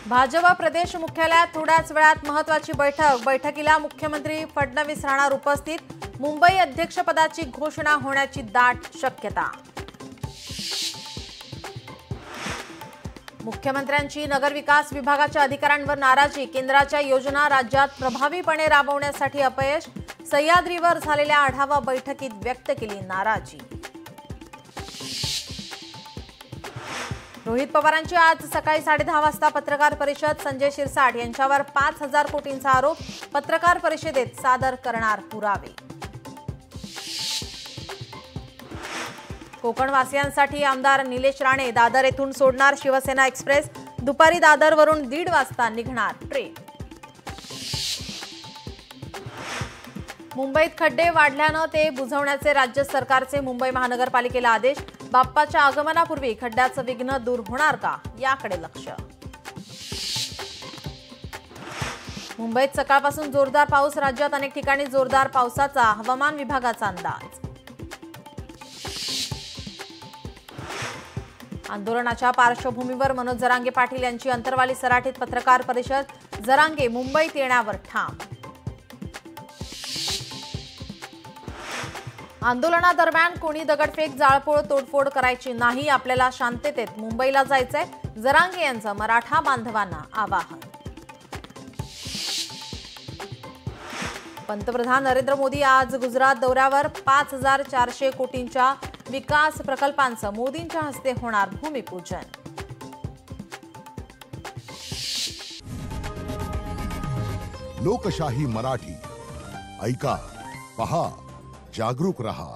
भाजपा प्रदेश मुख्यालयात थोड्याच वेळात महत्त्वाची बैठकीला मुख्यमंत्री फडणवीस राहणार उपस्थित। मुंबई अध्यक्षपदाची घोषणा होण्याची दाट शक्यता। मुख्यमंत्र्यांची नगरविकास विभागाच्या अधिकाऱ्यांवर नाराजी। केंद्राच्या योजना राज्यात प्रभावीपणे राबवण्यासाठी अपयश। सह्याद्रीवर झालेल्या आढावा बैठकीत व्यक्त केली नाराजी। रोहित पवारांची आज सकाळी 10:30 वाजता पत्रकार परिषद। संजय शिरसाट यांच्यावर 5,000 कोटींचा आरोप। पत्रकार परिषदेत सादर करणार पुरावे। कोकणवासियांसाठी आमदार निलेश राणे दादर येथून सोडणार शिवसेना एक्सप्रेस। दुपारी दादरवरून 1:30 वाजता निघणार ट्रेन। मुंबईत खड्डे वाढल्यानं ते बुजवण्याचे राज्य सरकारचे मुंबई महानगरपालिकेला आदेश। बाप्पाच्या आगमनापूर्वी खड्ड्याचं विघ्न दूर होणार का याकडे लक्ष। मुंबईत सकाळपासून जोरदार पाऊस। राज्यात अनेक ठिकाणी जोरदार पावसाचा हवामान विभागाचा अंदाज। आंदोलनाच्या पार्श्वभूमीवर मनोज जरांगे पाटील यांची अंतरवाली सराटीत पत्रकार परिषद। जरांगे मुंबईत येण्यावर ठाम। आंदोलनादरम्यान कोणी दगडफेक जाळपोळ तोडफोड करायची नाही। आपल्याला शांततेत मुंबईला जायचंय। जरांगे यांचं मराठा बांधवांना आवाहन। पंतप्रधान नरेंद्र मोदी आज गुजरात दौऱ्यावर। 5,400 कोटींच्या विकास प्रकल्पांचं मोदींच्या हस्ते होणार भूमिपूजन। लोकशाही मराठी ऐका, पहा, जागरूक रहा।